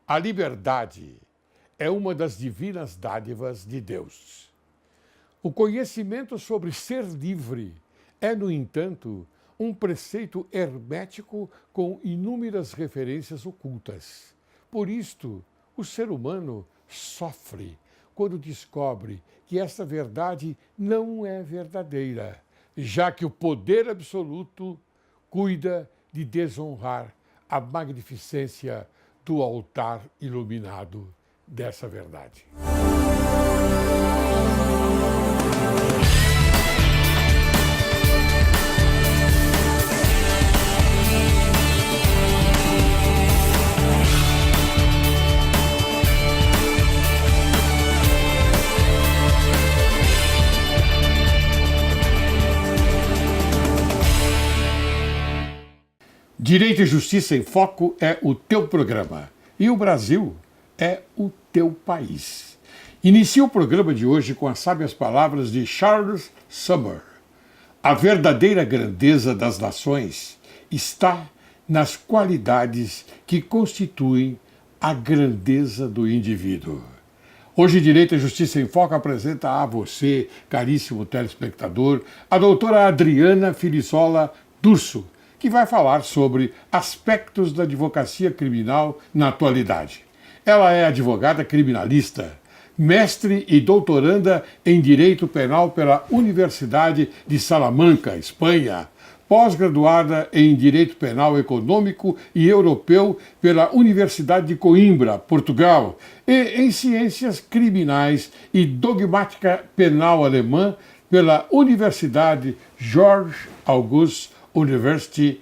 A liberdade é uma das divinas dádivas de Deus. O conhecimento sobre ser livre é, no entanto, um preceito hermético com inúmeras referências ocultas. Por isto, o ser humano sofre quando descobre que esta verdade não é verdadeira, já que o poder absoluto cuida de desonrar a magnificência do altar iluminado dessa verdade. Direito e Justiça em Foco é o teu programa e o Brasil é o teu país. Inicia o programa de hoje com as sábias palavras de Charles Summer. A verdadeira grandeza das nações está nas qualidades que constituem a grandeza do indivíduo. Hoje, Direito e Justiça em Foco apresenta a você, caríssimo telespectador, a doutora Adriana Filissola Durso, que vai falar sobre aspectos da advocacia criminal na atualidade. Ela é advogada criminalista, mestre e doutoranda em Direito Penal pela Universidade de Salamanca, Espanha, pós-graduada em Direito Penal Econômico e Europeu pela Universidade de Coimbra, Portugal, e em Ciências Criminais e Dogmática Penal Alemã pela Universidade Georg August University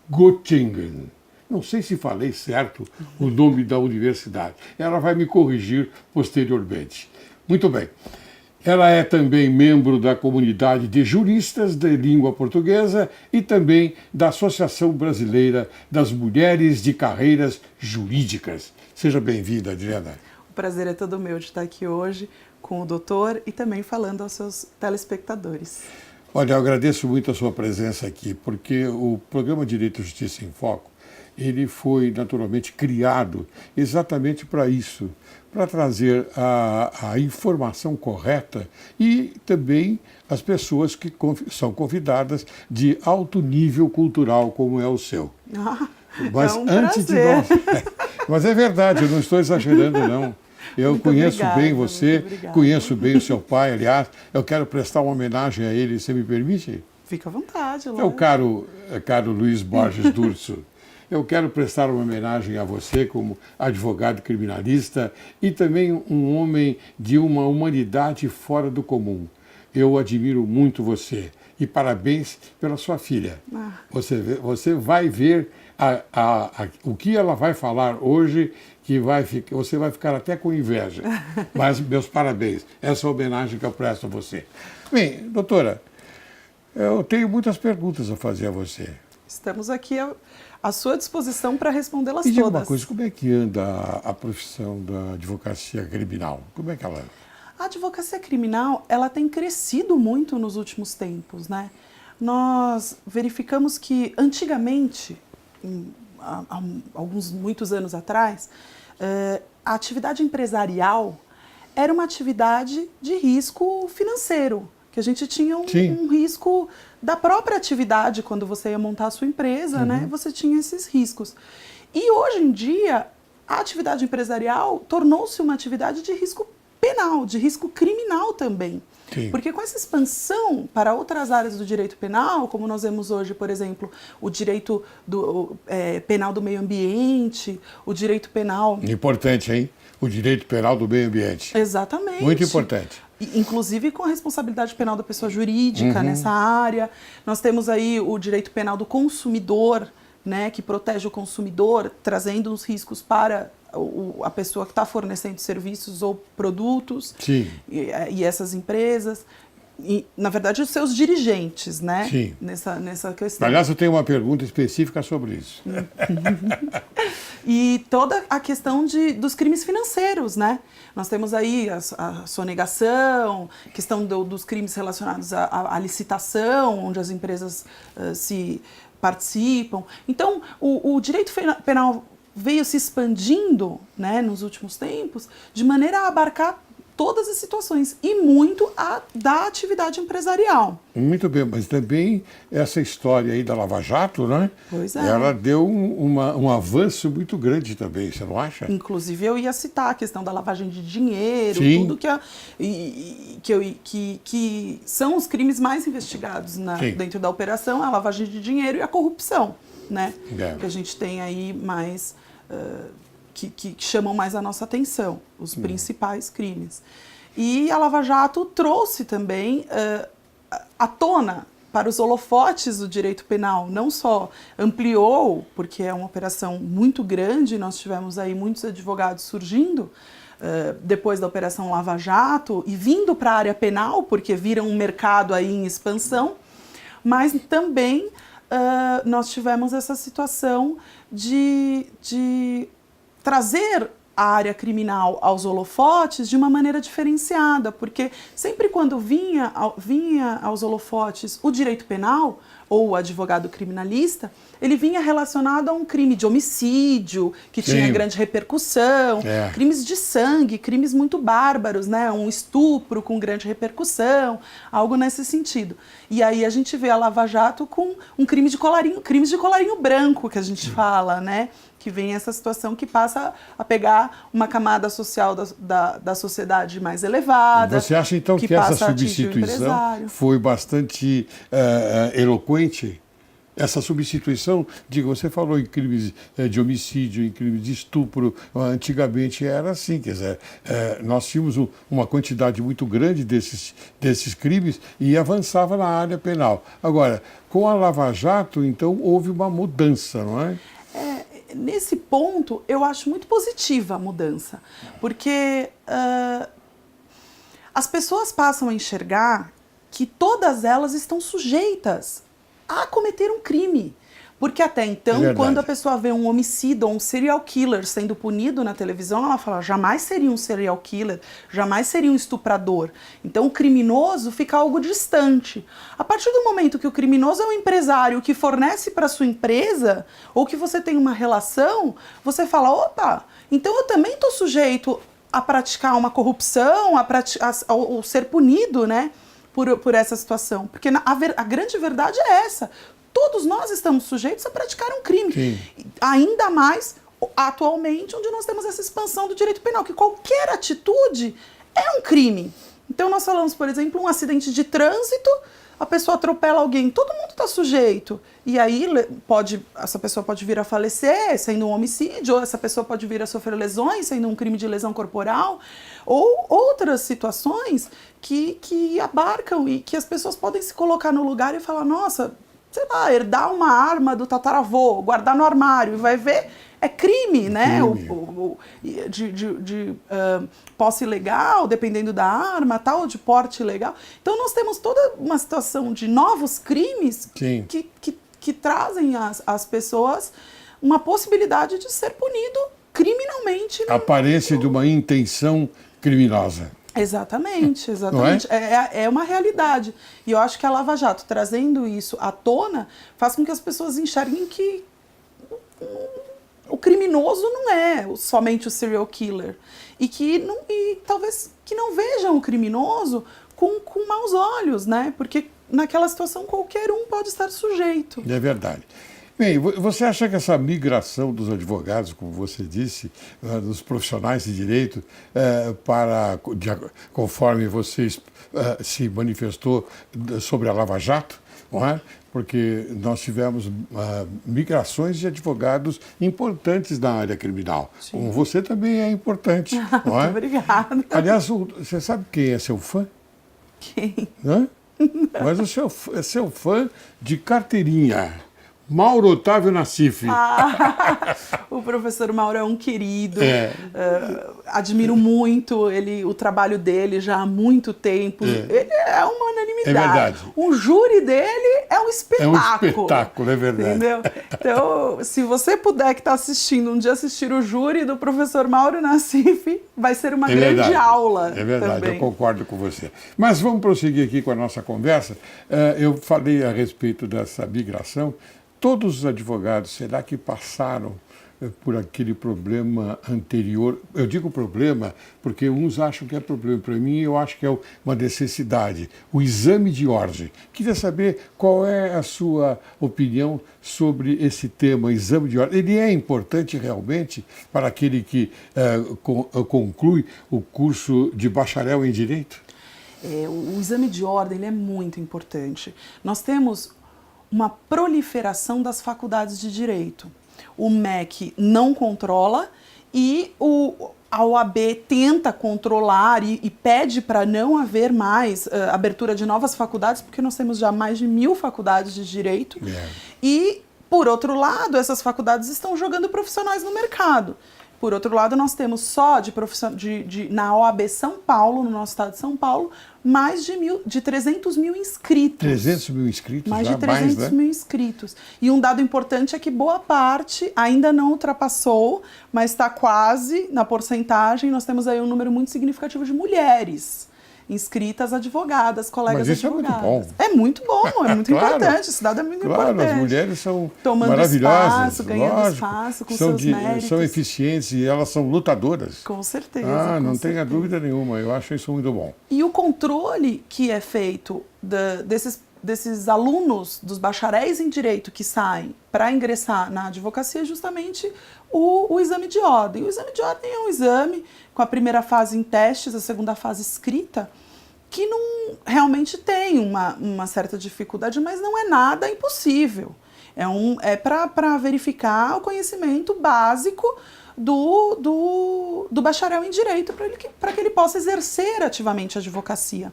Göttingen. Não sei se falei certo o nome da universidade. Ela vai me corrigir posteriormente. Muito bem. Ela é também membro da comunidade de juristas de língua portuguesa e também da Associação Brasileira das Mulheres de Carreiras Jurídicas. Seja bem-vinda, Adriana. O prazer é todo meu de estar aqui hoje com o doutor e também falando aos seus telespectadores. Olha, eu agradeço muito a sua presença aqui, porque o programa Direito e Justiça em Foco, ele foi naturalmente criado exatamente para isso, para trazer a informação correta e também as pessoas que são convidadas de alto nível cultural, como é o seu. Mas é um antes prazer. De nós... Mas é verdade, eu não estou exagerando, não. Eu muito conheço obrigada, bem você, conheço bem o seu pai, aliás, eu quero prestar uma homenagem a ele, você me permite? Fica à vontade. Meu caro Luiz Borges Durso, eu quero prestar uma homenagem a você como advogado criminalista e também um homem de uma humanidade fora do comum. Eu admiro muito você e parabéns pela sua filha. Você vai ver o que ela vai falar hoje, que você vai ficar até com inveja. Mas meus parabéns, essa é a homenagem que eu presto a você. Bem, doutora, eu tenho muitas perguntas a fazer a você. Estamos aqui à sua disposição para respondê-las todas. E diga uma coisa, como é que anda a profissão da advocacia criminal? Como é que ela anda? A advocacia criminal, ela tem crescido muito nos últimos tempos, né? Nós verificamos que antigamente, há muitos anos atrás, a atividade empresarial era uma atividade de risco financeiro, que a gente tinha um risco da própria atividade, quando você ia montar a sua empresa, né? Você tinha esses riscos. E hoje em dia, a atividade empresarial tornou-se uma atividade de risco penal, de risco criminal também. Sim. Porque com essa expansão para outras áreas do direito penal, como nós vemos hoje, por exemplo, o direito penal do meio ambiente, o direito penal... Importante, hein? O direito penal do meio ambiente. Exatamente. Muito importante. Inclusive com a responsabilidade penal da pessoa jurídica nessa área. Nós temos aí o direito penal do consumidor, né, que protege o consumidor, trazendo os riscos para a pessoa que está fornecendo serviços ou produtos. Sim. E essas empresas. E, na verdade, os seus dirigentes, né? Sim. Nessa questão. Aliás, eu tenho uma pergunta específica sobre isso. E toda a questão dos crimes financeiros, né? Nós temos aí a sonegação, questão dos crimes relacionados à licitação, onde as empresas se participam. Então, o direito penal veio se expandindo, né, nos últimos tempos, de maneira a abarcar todas as situações e muito da atividade empresarial. Muito bem, mas também essa história aí da Lava Jato, né? Pois é. Ela deu um avanço muito grande também, você não acha? Inclusive eu ia citar a questão da lavagem de dinheiro, Sim. tudo que são os crimes mais investigados dentro da operação, a lavagem de dinheiro e a corrupção, né? Que a gente tem aí mais... Que chamam mais a nossa atenção, os principais crimes. E a Lava Jato trouxe também à tona para os holofotes do direito penal, não só ampliou, porque é uma operação muito grande, nós tivemos aí muitos advogados surgindo depois da Operação Lava Jato e vindo para a área penal, porque viram um mercado aí em expansão, mas também nós tivemos essa situação de trazer a área criminal aos holofotes de uma maneira diferenciada, porque sempre quando vinha aos holofotes o direito penal ou o advogado criminalista, ele vinha relacionado a um crime de homicídio, que tinha grande repercussão, crimes de sangue, crimes muito bárbaros, né? Um estupro com grande repercussão, algo nesse sentido. E aí a gente vê a Lava Jato com um crime de colarinho, crimes de colarinho branco, que a gente fala, né? Que vem essa situação que passa a pegar uma camada social da sociedade mais elevada. Você acha então que essa substituição foi bastante eloquente? Essa substituição, digo, você falou em crimes de homicídio, em crimes de estupro, antigamente era assim, quer dizer, nós tínhamos uma quantidade muito grande desses crimes e avançava na área penal. Agora, com a Lava Jato, então, houve uma mudança, não é? Nesse ponto, eu acho muito positiva a mudança, porque as pessoas passam a enxergar que todas elas estão sujeitas a cometer um crime. Porque até então, quando a pessoa vê um homicida ou um serial killer sendo punido na televisão, ela fala, jamais seria um serial killer, jamais seria um estuprador. Então o criminoso fica algo distante. A partir do momento que o criminoso é um empresário que fornece para sua empresa, ou que você tem uma relação, você fala, opa, então eu também estou sujeito a praticar uma corrupção, ou ser punido, né, por essa situação. Porque a grande verdade é essa. Todos nós estamos sujeitos a praticar um crime. Sim. Ainda mais atualmente, onde nós temos essa expansão do direito penal, que qualquer atitude é um crime. Então nós falamos, por exemplo, um acidente de trânsito, a pessoa atropela alguém, todo mundo está sujeito. E aí essa pessoa pode vir a falecer, sendo um homicídio, ou essa pessoa pode vir a sofrer lesões, sendo um crime de lesão corporal, ou outras situações que abarcam e que as pessoas podem se colocar no lugar e falar, nossa, sei lá, herdar uma arma do tataravô, guardar no armário e vai ver, é crime, né? De posse ilegal, dependendo da arma, tal, de porte ilegal. Então nós temos toda uma situação de novos crimes que trazem às pessoas uma possibilidade de ser punido criminalmente. Aparência de uma intenção criminosa. Exatamente, exatamente. É uma realidade. E eu acho que a Lava Jato, trazendo isso à tona, faz com que as pessoas enxerguem que o criminoso não é somente o serial killer. E talvez que não vejam o criminoso com maus olhos, né? Porque naquela situação qualquer um pode estar sujeito. É verdade. Bem, você acha que essa migração dos advogados, como você disse, dos profissionais de direito, conforme você se manifestou sobre a Lava Jato, não é? Porque nós tivemos migrações de advogados importantes na área criminal. Sim. Como você também é importante, não é? Obrigada. Aliás, você sabe quem é seu fã? Quem? Hã? Mas é seu fã de carteirinha. Mauro Otávio Nassif. O professor Mauro é um querido, admiro muito o trabalho dele já há muito tempo. Ele é uma unanimidade. É verdade. O júri dele é um espetáculo. É um espetáculo, é verdade. Entendeu? Então, se você puder que está assistindo, um dia assistir o júri do professor Mauro Nassif, vai ser uma grande aula. É verdade, também. Eu concordo com você. Mas vamos prosseguir aqui com a nossa conversa. Eu falei a respeito dessa migração. Todos os advogados, será que passaram por aquele problema anterior. Eu digo problema porque uns acham que é problema. Para mim, eu acho que é uma necessidade. O exame de ordem. Queria saber qual é a sua opinião sobre esse tema, exame de ordem. Ele é importante realmente para aquele que conclui o curso de bacharel em Direito? O exame de ordem ele é muito importante. Nós temos uma proliferação das faculdades de direito. O MEC não controla e a OAB tenta controlar e pede para não haver mais abertura de novas faculdades, porque nós temos já mais de 1000 faculdades de direito. E, por outro lado, essas faculdades estão jogando profissionais no mercado. Por outro lado, nós temos só na OAB São Paulo, no nosso estado de São Paulo, mais de 300 mil inscritos. 300 mil inscritos? Mais de 300 mil inscritos. E um dado importante é que boa parte ainda não ultrapassou, mas está quase na porcentagem. Nós temos aí um número muito significativo de mulheres inscritas, advogadas, colegas advogadas. Mas isso é muito bom. É muito claro, importante, esse dado é muito importante. As mulheres são tomando maravilhosas, espaço, ganhando espaço com seus méritos. São eficientes e elas são lutadoras. Com certeza. Não tenha dúvida nenhuma, eu acho isso muito bom. E o controle que é feito desses alunos, dos bacharéis em Direito que saem para ingressar na advocacia é justamente o exame de ordem. O exame de ordem é um exame com a primeira fase em testes, a segunda fase escrita, que não realmente tem uma certa dificuldade, mas não é nada impossível. É para verificar o conhecimento básico do bacharel em Direito para que ele possa exercer ativamente a advocacia.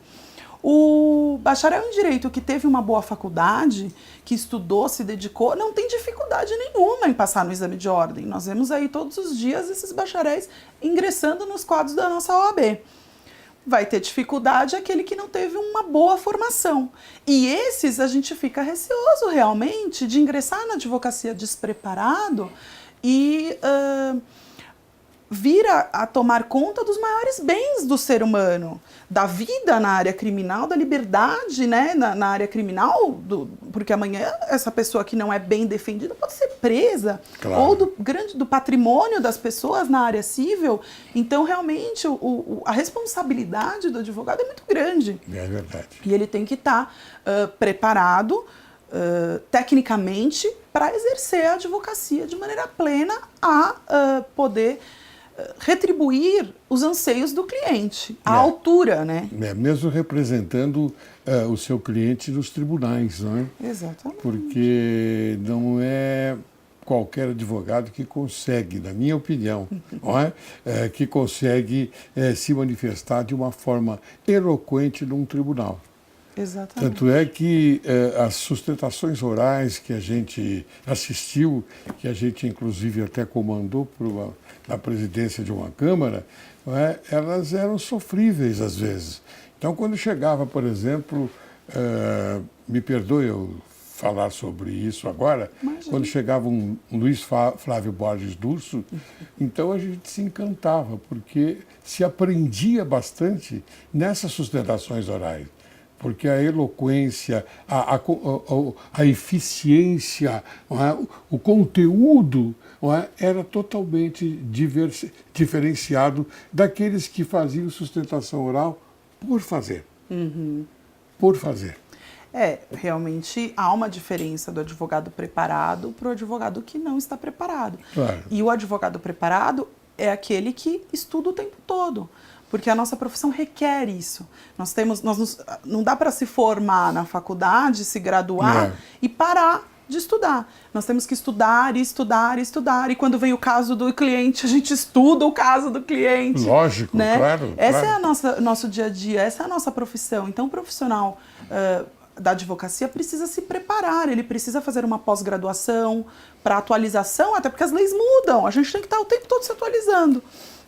O bacharel em Direito que teve uma boa faculdade, que estudou, se dedicou, não tem dificuldade nenhuma em passar no exame de ordem. Nós vemos aí todos os dias esses bacharéis ingressando nos quadros da nossa OAB. Vai ter dificuldade aquele que não teve uma boa formação. E esses a gente fica receoso realmente de ingressar na advocacia despreparado e vir a tomar conta dos maiores bens do ser humano, da vida na área criminal, da liberdade, né, na área criminal, porque amanhã essa pessoa que não é bem defendida pode ser presa, claro. Ou do patrimônio das pessoas na área civil. Então, realmente, a responsabilidade do advogado é muito grande. É verdade. E ele tem que estar preparado tecnicamente para exercer a advocacia de maneira plena a poder retribuir os anseios do cliente, à altura, né? Mesmo representando o seu cliente nos tribunais, não é? Exatamente. Porque não é qualquer advogado que consegue, na minha opinião, não é? Que consegue se manifestar de uma forma eloquente num tribunal. Exatamente. Tanto é que as sustentações orais que a gente assistiu, que a gente inclusive até comandou na presidência de uma Câmara, elas eram sofríveis às vezes. Então, quando chegava, por exemplo, me perdoe eu falar sobre isso agora, Imagina. Quando chegava um Luiz Flávio Borges Durso, então a gente se encantava, porque se aprendia bastante nessas sustentações orais. Porque a eloquência, a eficiência, o conteúdo era totalmente diferenciado daqueles que faziam sustentação oral por fazer. Uhum. Por fazer. Realmente há uma diferença do advogado preparado para o advogado que não está preparado. Claro. E o advogado preparado é aquele que estuda o tempo todo. Porque a nossa profissão requer isso. Não dá para se formar na faculdade, se graduar e parar de estudar. Nós temos que estudar e estudar e estudar. E quando vem o caso do cliente, a gente estuda o caso do cliente. Lógico, né? claro. Essa é nosso dia a dia, essa é a nossa profissão. Então, o profissional da advocacia precisa se preparar, ele precisa fazer uma pós-graduação para atualização, até porque as leis mudam. A gente tem que estar o tempo todo se atualizando.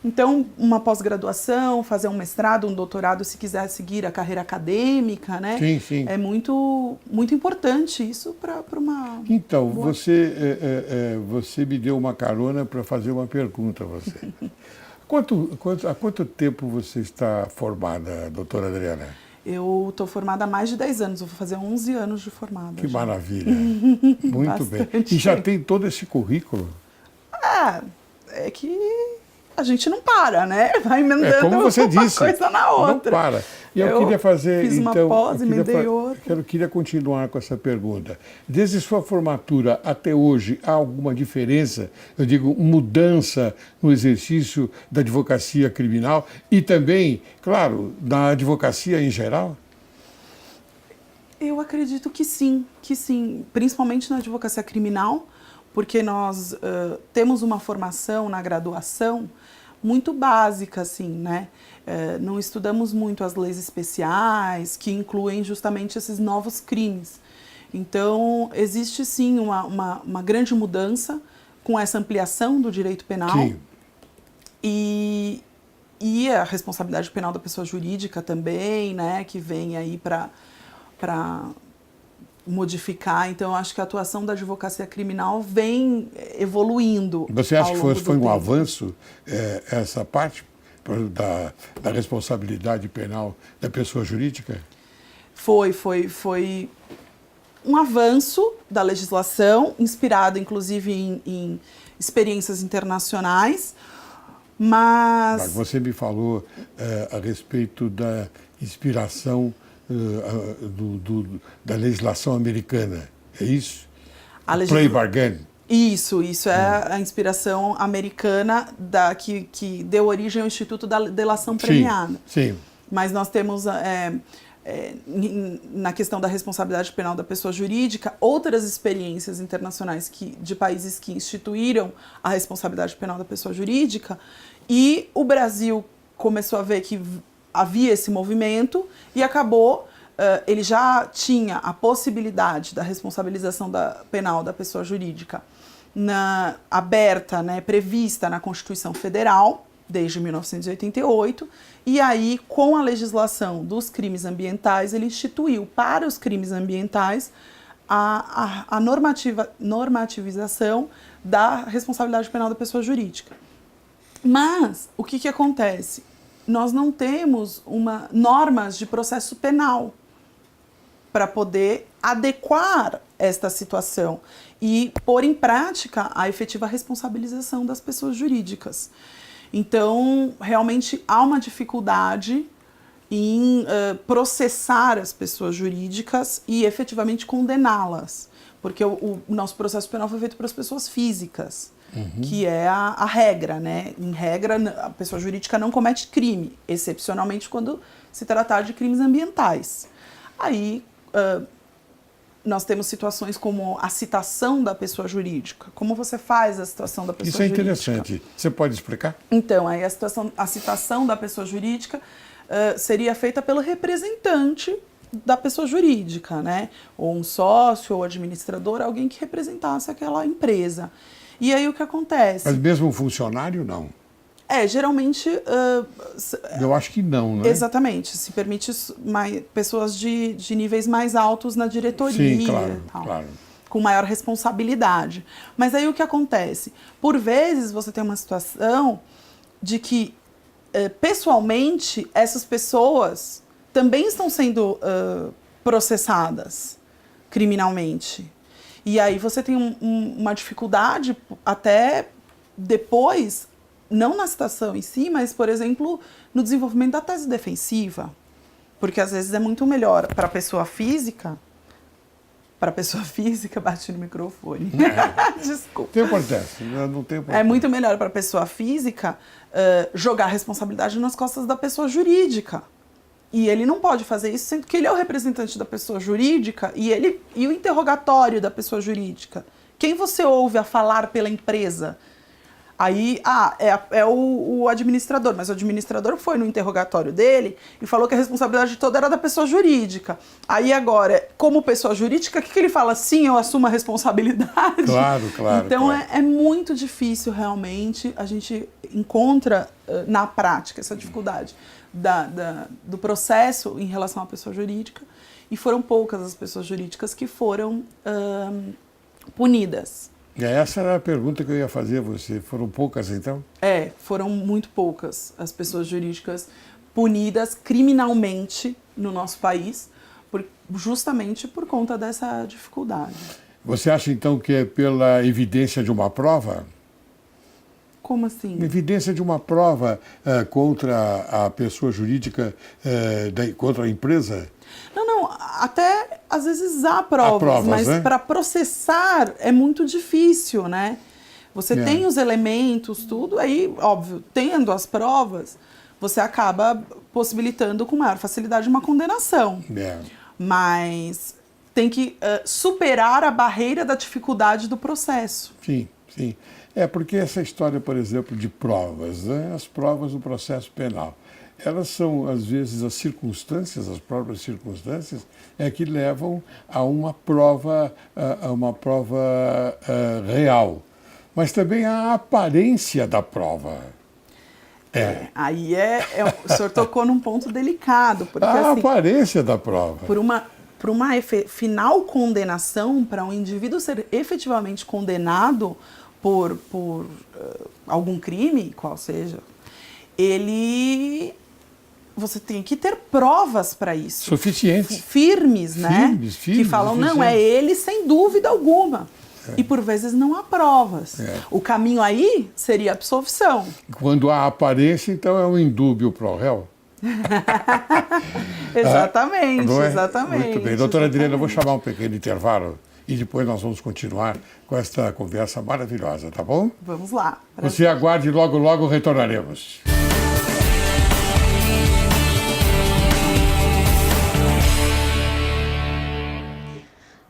Então, uma pós-graduação, fazer um mestrado, um doutorado, se quiser seguir a carreira acadêmica, né? Sim, sim. É muito, muito importante isso para uma... Então, boa... você me deu uma carona para fazer uma pergunta a você. Há quanto tempo você está formada, doutora Adriana? Eu estou formada há mais de 10 anos, eu vou fazer 11 anos de formada. Que já. maravilha, muito bem. E já tem todo esse currículo? É que a gente não para, né? Vai emendando como você uma disse, coisa na outra. não para. E eu queria fazer, fiz uma então, pós, emendei outra. eu queria continuar com essa pergunta. Desde sua formatura até hoje, há alguma diferença, eu digo, mudança no exercício da advocacia criminal e também, claro, da advocacia em geral? Eu acredito que sim, principalmente na advocacia criminal, porque nós temos uma formação na graduação muito básica, assim, né? Não estudamos muito as leis especiais, que incluem justamente esses novos crimes. Então, existe sim uma grande mudança com essa ampliação do direito penal. Sim. E a responsabilidade penal da pessoa jurídica também, né? Que vem aí para modificar. Então, eu acho que a atuação da advocacia criminal vem evoluindo. Você acha que foi um tempo. avanço essa parte da responsabilidade penal da pessoa jurídica? Foi um avanço da legislação, inspirado inclusive em experiências internacionais, mas... Você me falou a respeito da inspiração da legislação americana, é isso? Plea bargain. Isso é a inspiração americana que deu origem ao Instituto da Delação Premiada. Sim. Mas nós temos, na questão da responsabilidade penal da pessoa jurídica, outras experiências internacionais de países que instituíram a responsabilidade penal da pessoa jurídica, e o Brasil começou a ver que havia esse movimento e acabou, ele já tinha a possibilidade da responsabilização penal da pessoa jurídica aberta, né, prevista na Constituição Federal, desde 1988, e aí, com a legislação dos crimes ambientais, ele instituiu para os crimes ambientais a normativização da responsabilidade penal da pessoa jurídica. Mas, o que acontece? Nós não temos normas de processo penal para poder adequar esta situação e pôr em prática a efetiva responsabilização das pessoas jurídicas. Então, realmente há uma dificuldade em processar as pessoas jurídicas e efetivamente condená-las, porque o nosso processo penal foi feito para as pessoas físicas. Que é a regra, né? Em regra, a pessoa jurídica não comete crime, excepcionalmente quando se tratar de crimes ambientais. Aí, nós temos situações como a citação da pessoa jurídica. Como você faz a citação da pessoa jurídica? Isso é interessante. Você pode explicar? Então, aí a citação da pessoa jurídica seria feita pelo representante da pessoa jurídica, né? Ou um sócio, ou administrador, alguém que representasse aquela empresa. E aí o que acontece? Mas mesmo um funcionário, não? Geralmente... eu acho que não, né? Exatamente. Se permite pessoas de níveis mais altos na diretoria. Sim, claro, e tal, claro. com maior responsabilidade. Mas aí o que acontece? Por vezes você tem uma situação de que, pessoalmente, essas pessoas também estão sendo processadas criminalmente. E aí você tem uma dificuldade até depois, não na citação em si, mas, por exemplo, no desenvolvimento da tese defensiva. Porque às vezes é muito melhor para a pessoa física... bate no microfone. Desculpa. Tem importância, não tem importância. É muito melhor para a pessoa física jogar a responsabilidade nas costas da pessoa jurídica. E ele não pode fazer isso, sendo que ele é o representante da pessoa jurídica e o interrogatório da pessoa jurídica. Quem você ouve a falar pela empresa? Aí, é o administrador, mas o administrador foi no interrogatório dele e falou que a responsabilidade toda era da pessoa jurídica. Aí agora, como pessoa jurídica, o que ele fala? Sim, eu assumo a responsabilidade. Claro. Então claro. É muito difícil realmente, a gente encontra na prática essa dificuldade do processo em relação à pessoa jurídica, e foram poucas as pessoas jurídicas que foram punidas. Essa era a pergunta que eu ia fazer a você. Foram poucas, então? Foram muito poucas as pessoas jurídicas punidas criminalmente no nosso país, justamente por conta dessa dificuldade. Você acha, então, que é pela evidência de uma prova? Como assim? Evidência de uma prova contra a pessoa jurídica, contra a empresa? Não, até às vezes há provas, mas né? para processar é muito difícil, né? Você tem os elementos, tudo, aí, óbvio, tendo as provas, você acaba possibilitando com maior facilidade uma condenação. Mas tem que superar a barreira da dificuldade do processo. Sim. Porque essa história, por exemplo, de provas, né? As provas do processo penal, elas são, às vezes, as próprias circunstâncias, que levam a uma prova real. Mas também a aparência da prova. Aí o senhor tocou num ponto delicado. Porque, a aparência da prova. Por uma final condenação, para um indivíduo ser efetivamente condenado por algum crime, qual seja, você tem que ter provas para isso. Suficientes. Firmes, né? Firmes, que falam, não, é ele sem dúvida alguma. E por vezes não há provas. O caminho aí seria a absolvição. Quando há aparência, então é um indúbio pro réu. Exatamente, Não é? exatamente. Muito bem. Doutora Adriana, eu vou chamar um pequeno intervalo e depois nós vamos continuar com esta conversa maravilhosa, tá bom? Vamos lá. Você aguarde, logo, logo retornaremos.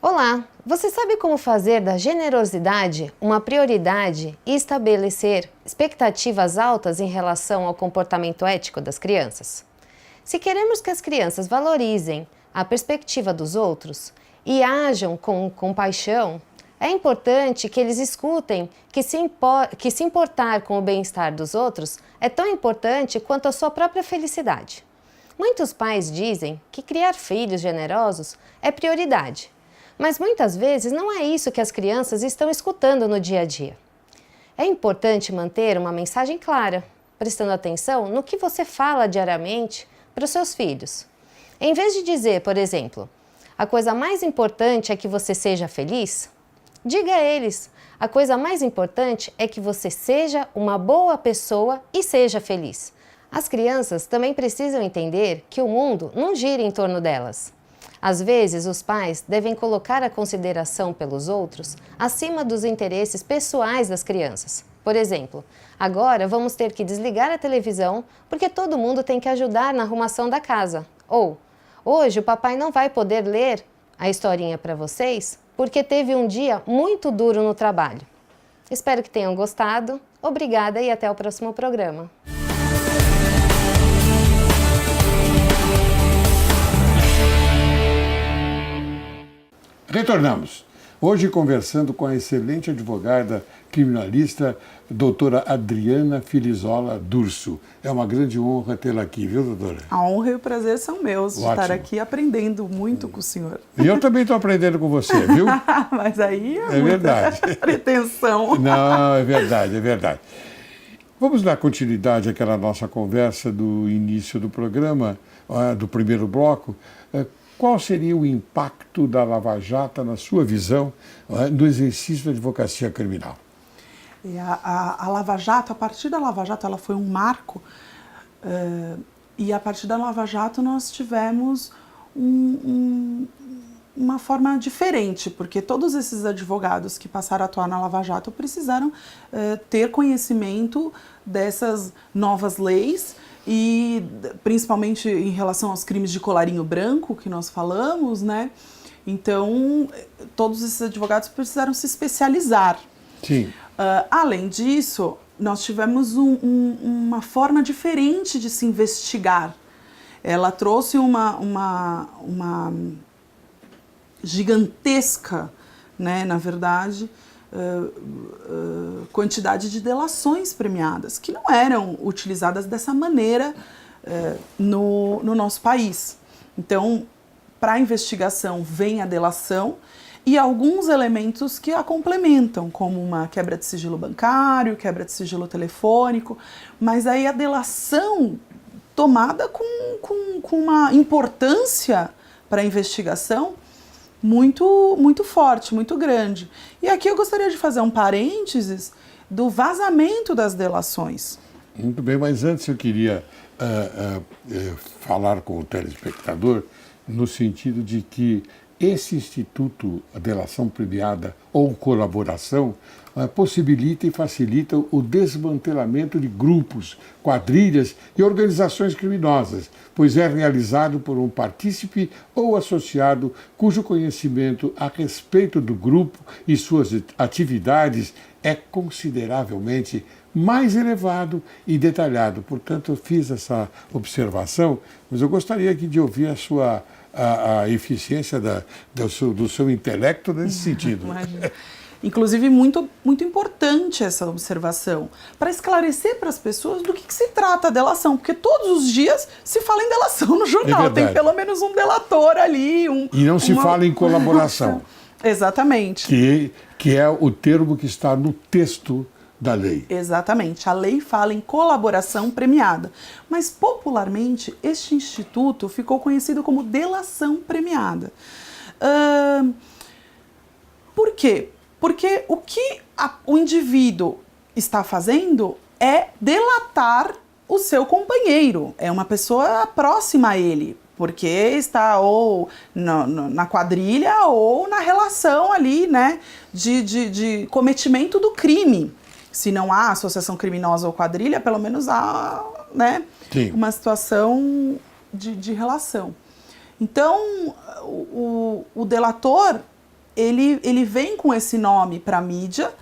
Olá! Você sabe como fazer da generosidade uma prioridade e estabelecer expectativas altas em relação ao comportamento ético das crianças? Se queremos que as crianças valorizem a perspectiva dos outros e ajam com compaixão, é importante que eles escutem que se importar com o bem-estar dos outros é tão importante quanto a sua própria felicidade. Muitos pais dizem que criar filhos generosos é prioridade. Mas muitas vezes não é isso que as crianças estão escutando no dia a dia. É importante manter uma mensagem clara, prestando atenção no que você fala diariamente para os seus filhos. Em vez de dizer, por exemplo, a coisa mais importante é que você seja feliz, diga a eles, a coisa mais importante é que você seja uma boa pessoa e seja feliz. As crianças também precisam entender que o mundo não gira em torno delas. Às vezes, os pais devem colocar a consideração pelos outros acima dos interesses pessoais das crianças. Por exemplo, agora vamos ter que desligar a televisão porque todo mundo tem que ajudar na arrumação da casa. Ou, hoje o papai não vai poder ler a historinha para vocês porque teve um dia muito duro no trabalho. Espero que tenham gostado. Obrigada e até o próximo programa. Retornamos. Hoje conversando com a excelente advogada criminalista, doutora Adriana Filizola D'Urso. É uma grande honra tê-la aqui, viu, doutora? A honra e o prazer são meus de estar aqui aprendendo muito com o senhor. E eu também estou aprendendo com você, viu? Mas aí é verdade. Pretensão. Não, é verdade, é verdade. Vamos dar continuidade àquela nossa conversa do início do programa, do primeiro bloco. Qual seria o impacto da Lava Jato, na sua visão, no exercício da advocacia criminal? A Lava Jato, a partir da Lava Jato, ela foi um marco, e a partir da Lava Jato nós tivemos uma forma diferente, porque todos esses advogados que passaram a atuar na Lava Jato precisaram ter conhecimento dessas novas leis, e principalmente em relação aos crimes de colarinho branco que nós falamos, né? Então, todos esses advogados precisaram se especializar. Sim. Além disso, nós tivemos uma forma diferente de se investigar. Ela trouxe uma gigantesca, né, na verdade, quantidade de delações premiadas, que não eram utilizadas dessa maneira no nosso país. Então, para a investigação vem a delação e alguns elementos que a complementam, como uma quebra de sigilo bancário, quebra de sigilo telefônico, mas aí a delação tomada com uma importância para a investigação muito forte, muito grande. E aqui eu gostaria de fazer um parênteses do vazamento das delações. Muito bem, mas antes eu queria falar com o telespectador no sentido de que esse instituto, a delação premiada ou colaboração, possibilita e facilita o desmantelamento de grupos, quadrilhas e organizações criminosas, pois é realizado por um partícipe ou associado cujo conhecimento a respeito do grupo e suas atividades é consideravelmente mais elevado e detalhado. Portanto, eu fiz essa observação, mas eu gostaria aqui de ouvir a eficiência do seu intelecto nesse sentido. Imagina. Inclusive, muito importante essa observação, para esclarecer para as pessoas do que se trata a delação, porque todos os dias se fala em delação no jornal, tem pelo menos um delator ali. E não se fala em colaboração. Exatamente. Que é o termo que está no texto da lei. Exatamente. A lei fala em colaboração premiada, mas popularmente este instituto ficou conhecido como delação premiada. Por quê? Porque o que o indivíduo está fazendo é delatar o seu companheiro, é uma pessoa próxima a ele, porque está ou na quadrilha ou na relação ali, né, de cometimento do crime. Se não há associação criminosa ou quadrilha, pelo menos há, né, uma situação de relação. Então, o delator, ele vem com esse nome para a mídia,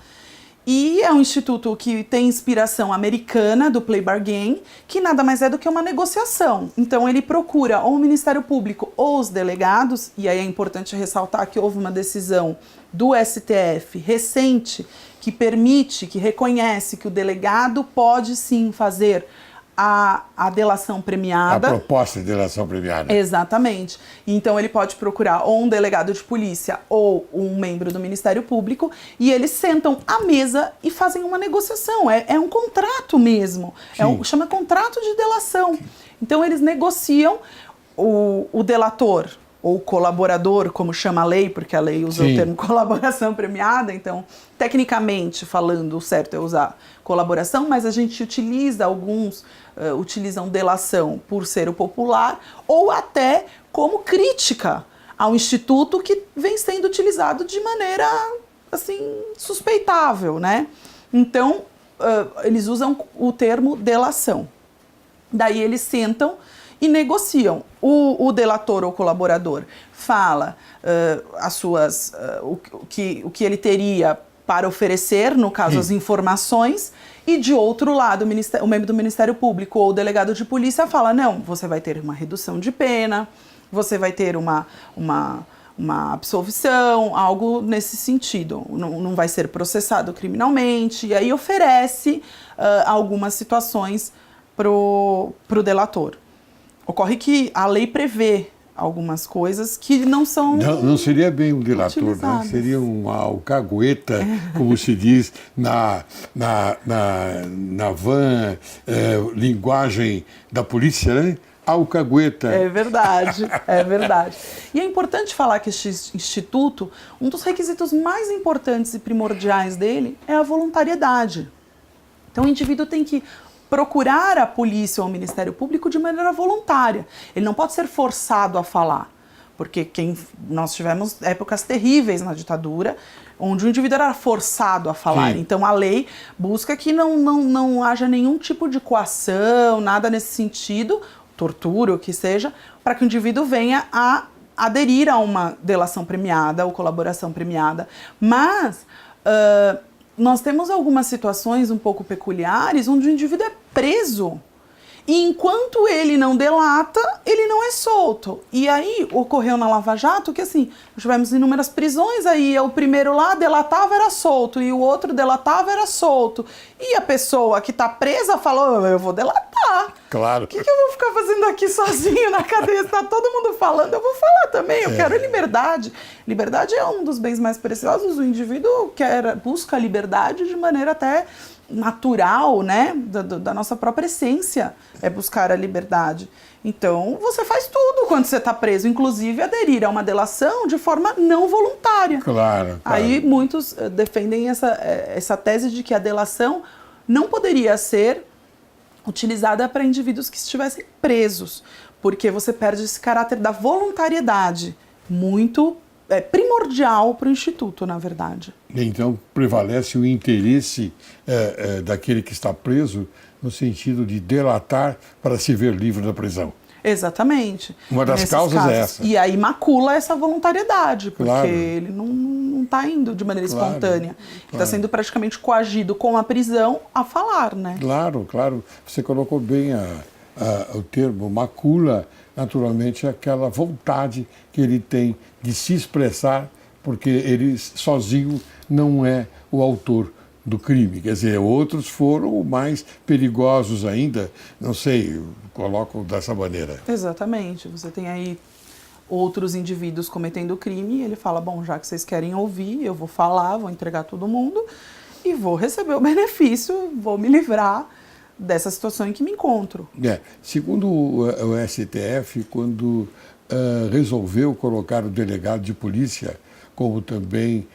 e é um instituto que tem inspiração americana, do plea bargain, que nada mais é do que uma negociação. Então ele procura ou o Ministério Público ou os delegados, e aí é importante ressaltar que houve uma decisão do STF recente que permite, que reconhece que o delegado pode sim fazer a delação premiada. A proposta de delação premiada. Exatamente. Então ele pode procurar ou um delegado de polícia ou um membro do Ministério Público, e eles sentam à mesa e fazem uma negociação. É um contrato mesmo. Chama contrato de delação. Então eles negociam o delator ou colaborador, como chama a lei, porque a lei usa o termo colaboração premiada, então, tecnicamente falando, o certo é usar colaboração, mas a gente utiliza, alguns utilizam delação por ser o popular, ou até como crítica ao instituto que vem sendo utilizado de maneira, assim, suspeitável, né? Então, eles usam o termo delação. Daí eles sentam e negociam. O delator ou colaborador fala o que ele teria para oferecer, no caso, as informações, e de outro lado, o membro do Ministério Público ou o delegado de polícia fala, não, você vai ter uma redução de pena, você vai ter uma absolvição, algo nesse sentido, não vai ser processado criminalmente, e aí oferece algumas situações pro delator. Ocorre que a lei prevê algumas coisas que não são Não seria bem um delator, né? Seria uma alcagueta, como se diz na van linguagem da polícia, né? Alcagueta. É verdade, é verdade. E é importante falar que este instituto, um dos requisitos mais importantes e primordiais dele é a voluntariedade. Então o indivíduo tem que procurar a polícia ou o Ministério Público de maneira voluntária. Ele não pode ser forçado a falar, porque nós tivemos épocas terríveis na ditadura, onde o indivíduo era forçado a falar. Sim. Então a lei busca que não haja nenhum tipo de coação, nada nesse sentido, tortura, o que seja, para que o indivíduo venha a aderir a uma delação premiada ou colaboração premiada. Mas nós temos algumas situações um pouco peculiares onde o indivíduo é preso e enquanto ele não delata, ele não é solto. E aí ocorreu na Lava Jato que assim, tivemos inúmeras prisões, aí o primeiro lá delatava, era solto, e o outro delatava, era solto. E a pessoa que está presa falou, eu vou delatar. Claro. O que eu vou ficar fazendo aqui sozinho na cadeia? Está todo mundo falando, eu vou falar também, eu quero liberdade. Liberdade é um dos bens mais preciosos, o indivíduo busca a liberdade de maneira até natural, né, da nossa própria essência, é buscar a liberdade. Então, você faz tudo quando você está preso, inclusive, aderir a uma delação de forma não voluntária. Claro. Aí muitos defendem essa tese de que a delação não poderia ser utilizada para indivíduos que estivessem presos, porque você perde esse caráter da voluntariedade, muito primordial para o Instituto, na verdade. Então, prevalece o interesse daquele que está preso no sentido de delatar para se ver livre da prisão. Exatamente. Uma das causas casos. é essa. E aí macula essa voluntariedade, porque Claro. ele não está indo de maneira Claro, espontânea. Ele está claro. sendo praticamente coagido com a prisão a falar, né? Claro, claro. Você colocou bem o termo macula, naturalmente, aquela vontade que ele tem de se expressar, porque ele sozinho não é o autor do crime. Quer dizer, outros foram mais perigosos ainda, não sei, coloco dessa maneira. Exatamente. Você tem aí outros indivíduos cometendo crime e ele fala, bom, já que vocês querem ouvir, eu vou falar, vou entregar todo mundo e vou receber o benefício, vou me livrar dessa situação em que me encontro. Segundo o STF, quando resolveu colocar o delegado de polícia como também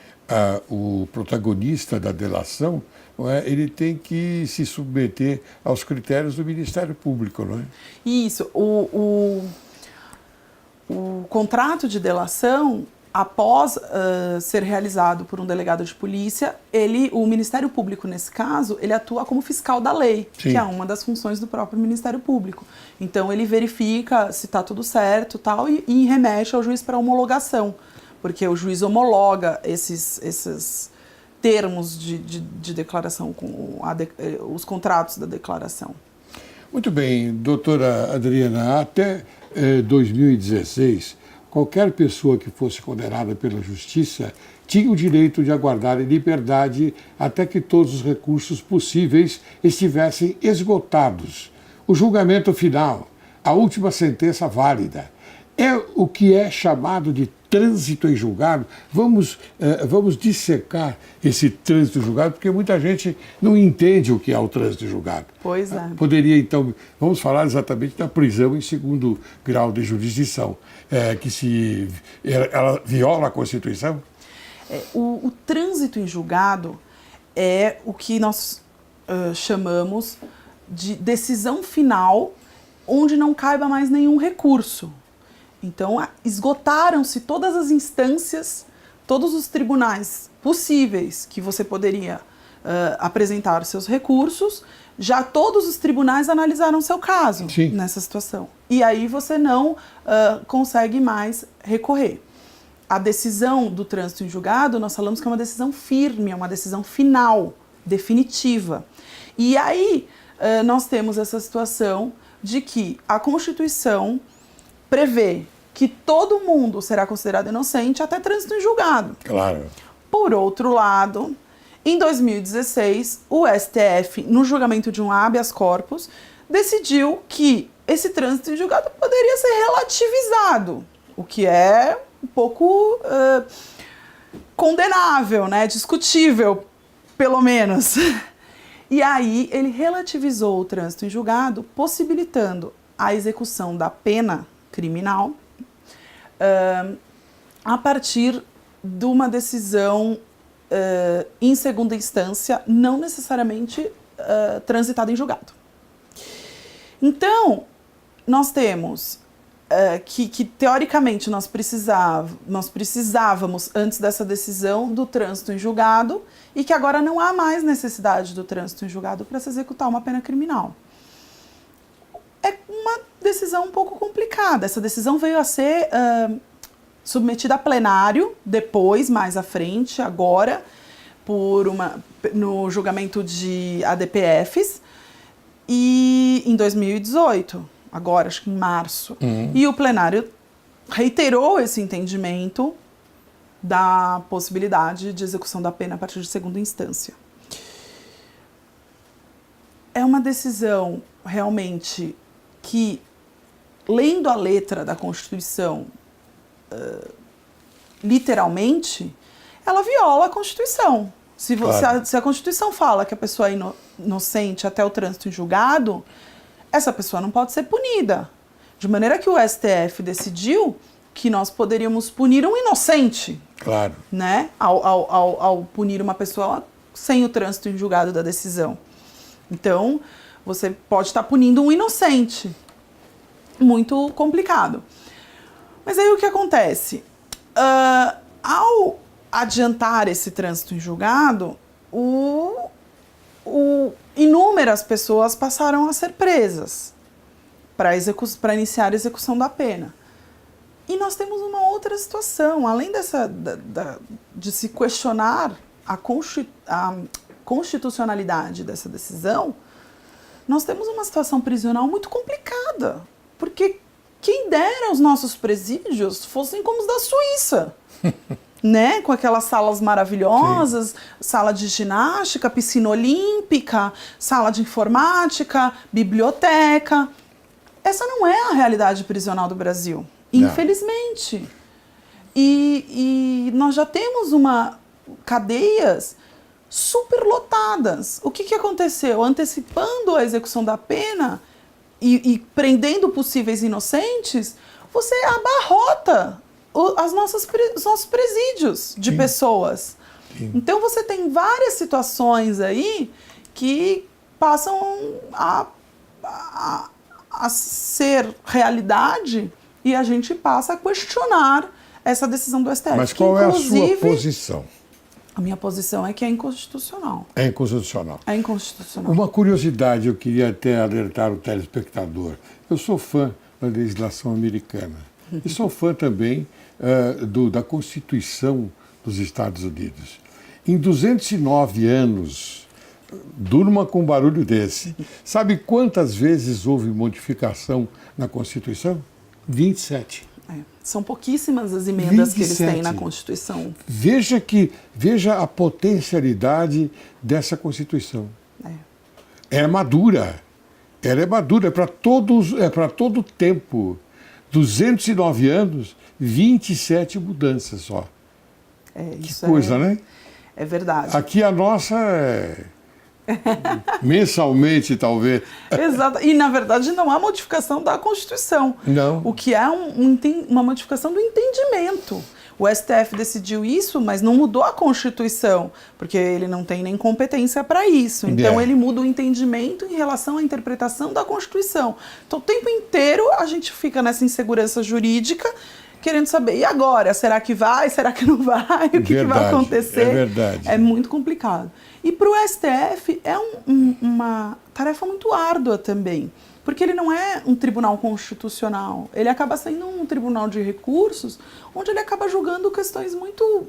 o protagonista da delação, não é? Ele tem que se submeter aos critérios do Ministério Público, não é? Isso. O contrato de delação, após ser realizado por um delegado de polícia, o Ministério Público, nesse caso, ele atua como fiscal da lei, Sim. que é uma das funções do próprio Ministério Público. Então, ele verifica se está tudo certo tal, e remete ao juiz para homologação, porque o juiz homologa esses termos de declaração, com os contratos da declaração. Muito bem, doutora Adriana, até 2016, qualquer pessoa que fosse condenada pela justiça tinha o direito de aguardar em liberdade até que todos os recursos possíveis estivessem esgotados. O julgamento final, a última sentença válida, é o que é chamado de trânsito em julgado. Vamos dissecar esse trânsito em julgado, porque muita gente não entende o que é o trânsito em julgado. Pois é. Poderia, então, vamos falar exatamente da prisão em segundo grau de jurisdição, ela viola a Constituição? O trânsito em julgado é o que nós chamamos de decisão final, onde não caiba mais nenhum recurso. Então, esgotaram-se todas as instâncias, todos os tribunais possíveis que você poderia apresentar os seus recursos, já todos os tribunais analisaram o seu caso. Sim. Nessa situação. E aí você não consegue mais recorrer. A decisão do trânsito em julgado, nós falamos que é uma decisão firme, é uma decisão final, definitiva. E aí nós temos essa situação de que a Constituição prevê que todo mundo será considerado inocente até trânsito em julgado. Claro. Por outro lado, em 2016, o STF, no julgamento de um habeas corpus, decidiu que esse trânsito em julgado poderia ser relativizado, o que é um pouco condenável, né? Discutível, pelo menos. E aí ele relativizou o trânsito em julgado, possibilitando a execução da pena criminal a partir de uma decisão em segunda instância, não necessariamente transitada em julgado. Então, nós temos que teoricamente nós precisávamos, antes dessa decisão, do trânsito em julgado, e que agora não há mais necessidade do trânsito em julgado para se executar uma pena criminal. É uma decisão um pouco complicada. Essa decisão veio a ser submetida a plenário, depois, mais à frente, agora, no julgamento de ADPFs, e em 2018, agora, acho que em março. E o plenário reiterou esse entendimento da possibilidade de execução da pena a partir de segunda instância. É uma decisão realmente que, lendo a letra da Constituição literalmente, ela viola a Constituição. Se a Constituição fala que a pessoa é inocente até o trânsito em julgado, essa pessoa não pode ser punida. De maneira que o STF decidiu que nós poderíamos punir um inocente, Claro. né? Ao punir uma pessoa sem o trânsito em julgado da decisão. Então, você pode estar punindo um inocente. Muito complicado. Mas aí o que acontece? Ao adiantar esse trânsito em julgado, inúmeras pessoas passaram a ser presas para iniciar a execução da pena. E nós temos uma outra situação, além de se questionar a constitucionalidade dessa decisão, nós temos uma situação prisional muito complicada, porque quem dera os nossos presídios fossem como os da Suíça, né? Com aquelas salas maravilhosas, sala de ginástica, piscina olímpica, sala de informática, biblioteca. Essa não é a realidade prisional do Brasil, infelizmente. E nós já temos cadeias superlotadas. O que aconteceu? Antecipando a execução da pena e prendendo possíveis inocentes, você abarrota os nossos presídios de pessoas. Sim. Então você tem várias situações aí que passam a ser realidade e a gente passa a questionar essa decisão do STF. Mas qual é a sua posição? A minha posição é que é inconstitucional. É inconstitucional. É inconstitucional. Uma curiosidade, eu queria até alertar o telespectador. Eu sou fã da legislação americana e sou fã também da Constituição dos Estados Unidos. Em 209 anos, durma com um barulho desse. Sabe quantas vezes houve modificação na Constituição? 27. São pouquíssimas as emendas 27. Que eles têm na Constituição. Veja a potencialidade dessa Constituição. É madura. Ela é madura para todo o tempo. 209 anos, 27 mudanças só. Que coisa, né? É verdade. Aqui a nossa mensalmente, talvez. Exato. E, na verdade, não há modificação da Constituição. Não. O que é uma modificação do entendimento. O STF decidiu isso, mas não mudou a Constituição, porque ele não tem nem competência para isso. Então, ele muda o entendimento em relação à interpretação da Constituição. Então, o tempo inteiro a gente fica nessa insegurança jurídica, querendo saber, e agora? Será que vai? Será que não vai? O que vai acontecer? É verdade. É muito complicado. E para o STF é uma tarefa muito árdua também, porque ele não é um tribunal constitucional, ele acaba sendo um tribunal de recursos, onde ele acaba julgando questões muito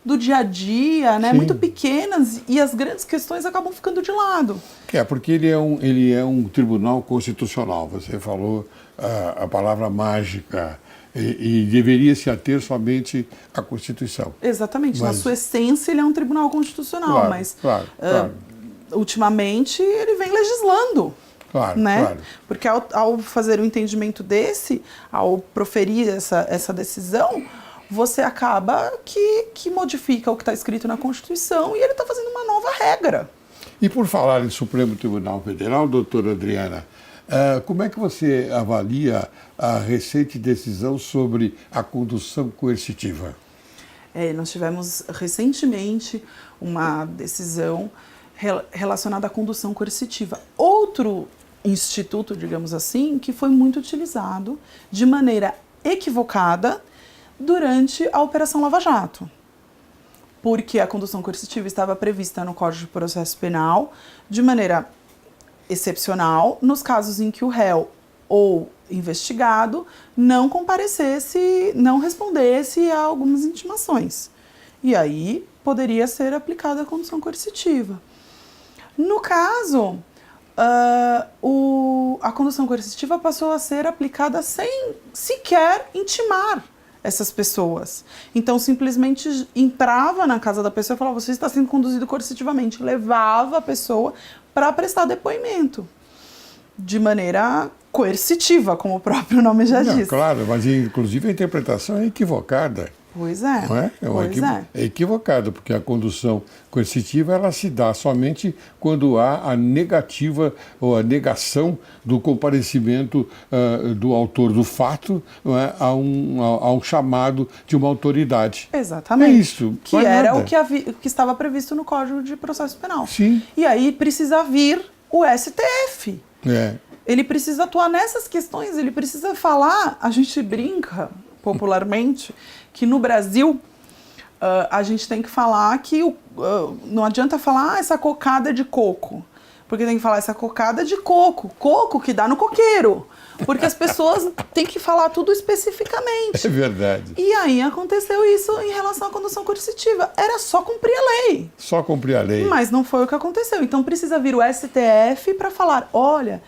do dia a dia, né, muito pequenas, e as grandes questões acabam ficando de lado. Porque ele é um tribunal constitucional, você falou a palavra mágica, e deveria se ater somente à Constituição. Exatamente, na sua essência ele é um tribunal constitucional, claro. Ultimamente ele vem legislando. Claro. Porque ao fazer um entendimento desse, ao proferir essa decisão, você acaba que modifica o que está escrito na Constituição e ele está fazendo uma nova regra. E por falar em Supremo Tribunal Federal, doutora Adriana, como é que você avalia a recente decisão sobre a condução coercitiva? Nós tivemos recentemente uma decisão relacionada à condução coercitiva. Outro instituto, digamos assim, que foi muito utilizado de maneira equivocada durante a Operação Lava Jato. Porque a condução coercitiva estava prevista no Código de Processo Penal de maneira excepcional nos casos em que o réu ou investigado não comparecesse, não respondesse a algumas intimações. E aí poderia ser aplicada a condução coercitiva. No caso, a condução coercitiva passou a ser aplicada sem sequer intimar essas pessoas. Então, simplesmente entrava na casa da pessoa e falava, você está sendo conduzido coercitivamente. Levava a pessoa para prestar depoimento de maneira coercitiva, como o próprio nome já diz. Claro, mas inclusive a interpretação é equivocada. Pois é. Não é? É equivocado, porque a condução coercitiva ela se dá somente quando há a negativa ou a negação do comparecimento do autor do fato, não é? a um chamado de uma autoridade. Exatamente. É isso. Que era o que estava previsto no Código de Processo Penal. Sim. E aí precisa vir o STF. É. Ele precisa atuar nessas questões, ele precisa falar. A gente brinca popularmente que no Brasil a gente tem que falar que não adianta falar essa cocada de coco, porque tem que falar essa cocada de coco que dá no coqueiro, porque as pessoas têm que falar tudo especificamente. É verdade. E aí aconteceu isso em relação à condução coercitiva. Era só cumprir a lei. Só cumprir a lei. Mas não foi o que aconteceu. Então precisa vir o STF para falar, olha,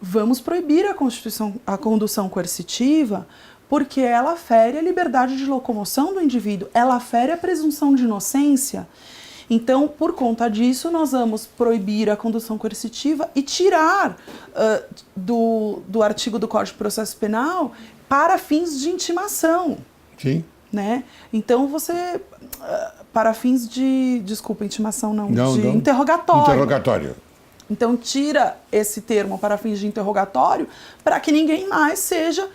vamos proibir a condução coercitiva porque ela fere a liberdade de locomoção do indivíduo, ela fere a presunção de inocência. Então, por conta disso, nós vamos proibir a condução coercitiva e tirar do artigo do Código de Processo Penal para fins de intimação. Sim. Né? Então, você... para fins de... Desculpa, intimação não. Não. Interrogatório. Interrogatório. Então, tira esse termo para fins de interrogatório para que ninguém mais seja,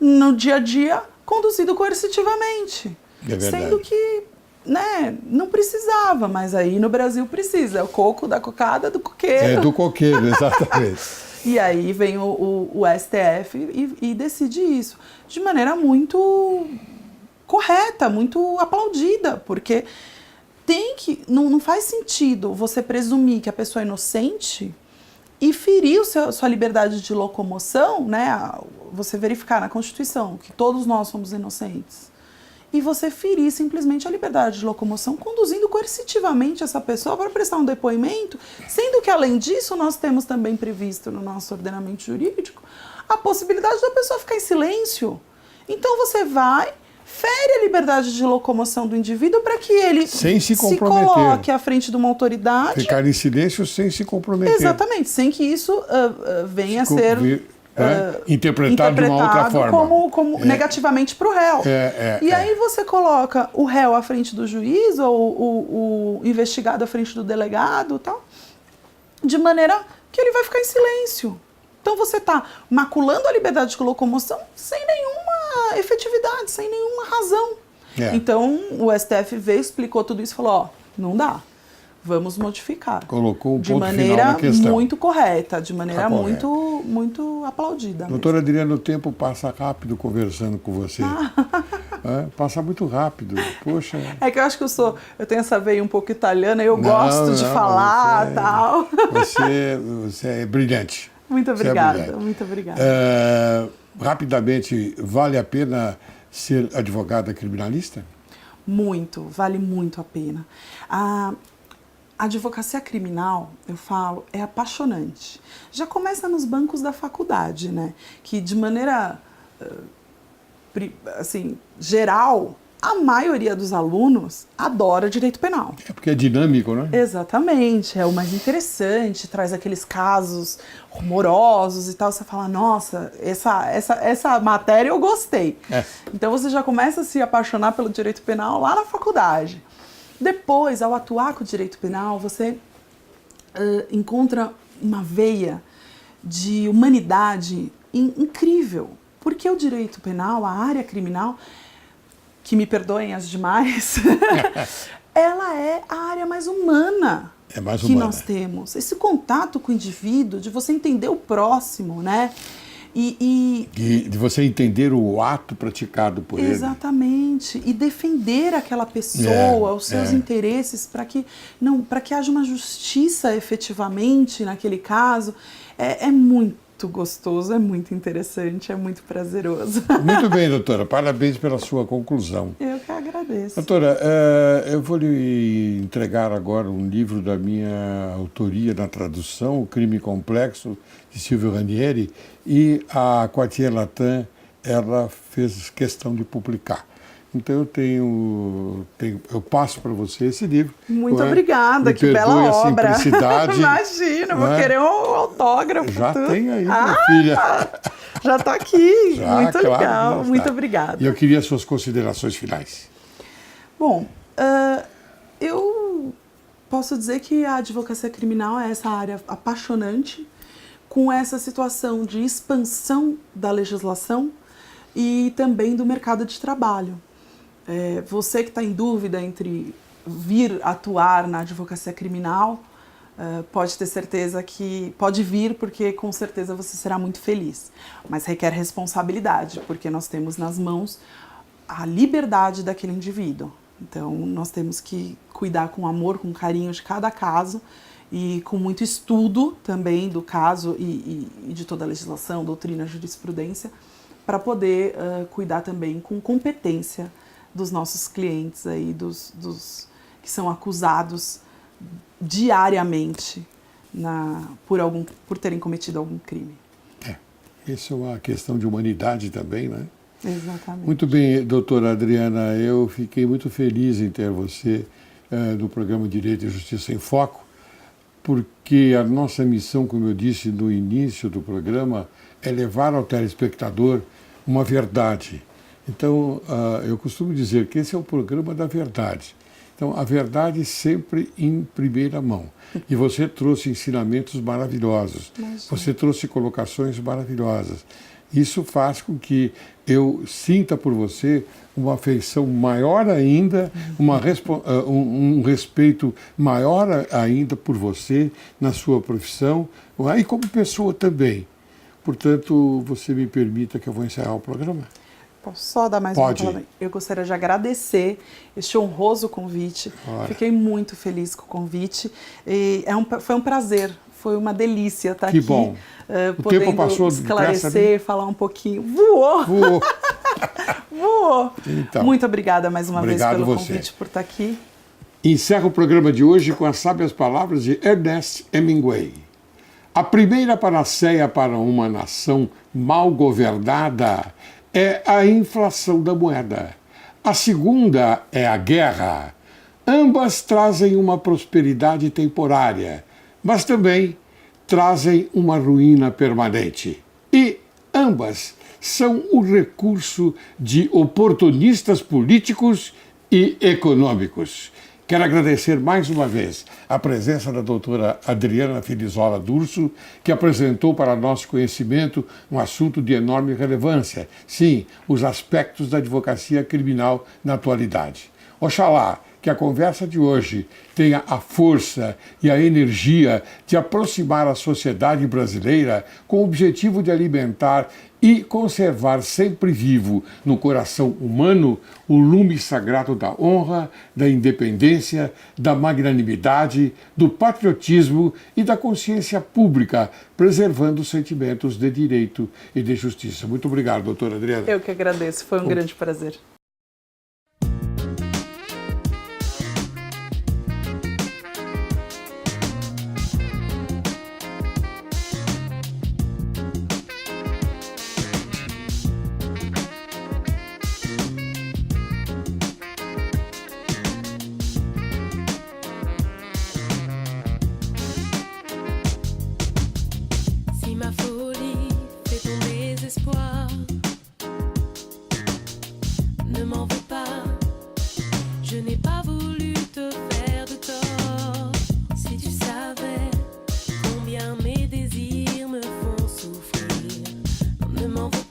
no dia a dia, conduzido coercitivamente. É verdade. Sendo que, né, não precisava, mas aí no Brasil precisa. É o coco da cocada do coqueiro. É do coqueiro, exatamente. E aí vem o STF e decide isso de maneira muito correta, muito aplaudida, porque não faz sentido você presumir que a pessoa é inocente e ferir sua liberdade de locomoção, né? Você verificar na Constituição que todos nós somos inocentes. E você ferir simplesmente a liberdade de locomoção, conduzindo coercitivamente essa pessoa para prestar um depoimento, sendo que, além disso, nós temos também previsto no nosso ordenamento jurídico a possibilidade da pessoa ficar em silêncio. Então você vai, fere a liberdade de locomoção do indivíduo para que ele se coloque à frente de uma autoridade. Ficar em silêncio sem se comprometer. Exatamente, sem que isso venha a ser interpretado de uma outra forma. Como negativamente para o réu. Aí você coloca o réu à frente do juiz ou o investigado à frente do delegado, tal, de maneira que ele vai ficar em silêncio. Então você está maculando a liberdade de locomoção sem nenhuma efetividade, sem nenhuma razão. Então o STF veio, explicou tudo isso e falou, ó, não dá, vamos modificar. Colocou um de ponto final na questão. De maneira muito correta, de maneira muito aplaudida. Doutora Adriana, o tempo passa rápido conversando com você. Passa muito rápido, poxa. É que eu acho que eu tenho essa veia um pouco italiana e eu gosto de falar e tal. Você é brilhante. Muito obrigada, muito obrigada. Rapidamente, vale a pena ser advogada criminalista? Muito, vale muito a pena. A advocacia criminal, eu falo, é apaixonante. Já começa nos bancos da faculdade, né? Que de maneira assim, geral, a maioria dos alunos adora direito penal. É porque é dinâmico, né? Exatamente, é o mais interessante, traz aqueles casos rumorosos e tal. Você fala, nossa, essa matéria eu gostei. Então você já começa a se apaixonar pelo direito penal lá na faculdade. Depois, ao atuar com o direito penal, você encontra uma veia de humanidade incrível. Porque o direito penal, a área criminal, que me perdoem as demais, ela é a área mais humana que nós temos. Esse contato com o indivíduo, de você entender o próximo, né? De você entender o ato praticado por ele. Exatamente. E defender aquela pessoa, os seus interesses, para que haja uma justiça efetivamente naquele caso. É muito gostoso, é muito interessante, é muito prazeroso. Muito bem, doutora. Parabéns pela sua conclusão. Eu que agradeço. Doutora, eu vou lhe entregar agora um livro da minha autoria na tradução, O Crime Complexo, de Silvio Ranieri, e a Quartier Latin, ela fez questão de publicar. Então eu passo para você esse livro. Muito não é? obrigada, Me que bela perdoe a obra. simplicidade. Imagina, vou não é? querer um autógrafo. Já tudo. tem aí, minha filha. Já tô aqui. Já, Muito claro, legal. já Muito está. obrigada. E eu queria as suas considerações finais. Bom, eu posso dizer que a advocacia criminal é essa área apaixonante, com essa situação de expansão da legislação e também do mercado de trabalho. Você que está em dúvida entre vir atuar na advocacia criminal, pode ter certeza que pode vir, porque com certeza você será muito feliz. Mas requer responsabilidade, porque nós temos nas mãos a liberdade daquele indivíduo. Então, nós temos que cuidar com amor, com carinho de cada caso e com muito estudo também do caso e de toda a legislação, doutrina, jurisprudência, para poder cuidar também com competência dos nossos clientes aí, dos que são acusados diariamente por terem cometido algum crime. Isso é uma questão de humanidade também, né? Exatamente. Muito bem, doutora Adriana, eu fiquei muito feliz em ter você no programa Direito e Justiça em Foco, porque a nossa missão, como eu disse no início do programa, é levar ao telespectador uma verdade. Então, eu costumo dizer que esse é o programa da verdade. Então, a verdade sempre em primeira mão. E você trouxe ensinamentos maravilhosos, você trouxe colocações maravilhosas. Isso faz com que eu sinta por você uma afeição maior ainda, um respeito maior ainda por você, na sua profissão, e como pessoa também. Portanto, você me permita que eu vou encerrar o programa? Posso só dar mais Pode. uma palavra? Eu gostaria de agradecer este honroso convite. Ora. Fiquei muito feliz com o convite. E foi um prazer, foi uma delícia estar Que aqui. bom. O Podendo tempo passou esclarecer, depressa, falar um pouquinho. Voou! Voou. Voou! Então, Muito obrigada mais uma vez obrigado pelo você. convite, por estar aqui. Encerro o programa de hoje com as sábias palavras de Ernest Hemingway. A primeira panaceia para uma nação mal governada é a inflação da moeda. A segunda é a guerra. Ambas trazem uma prosperidade temporária, mas também trazem uma ruína permanente. E ambas são o recurso de oportunistas políticos e econômicos. Quero agradecer mais uma vez a presença da doutora Adriana Filizola D'Urso, que apresentou para nosso conhecimento um assunto de enorme relevância. Sim, os aspectos da advocacia criminal na atualidade. Oxalá que a conversa de hoje tenha a força e a energia de aproximar a sociedade brasileira com o objetivo de alimentar e conservar sempre vivo no coração humano o lume sagrado da honra, da independência, da magnanimidade, do patriotismo e da consciência pública, preservando os sentimentos de direito e de justiça. Muito obrigado, doutora Adriana. Eu que agradeço, foi um grande prazer. Si ma folie fait ton désespoir, ne m'en veux pas, je n'ai pas voulu te faire de tort. Si tu savais combien mes désirs me font souffrir, ne m'en veux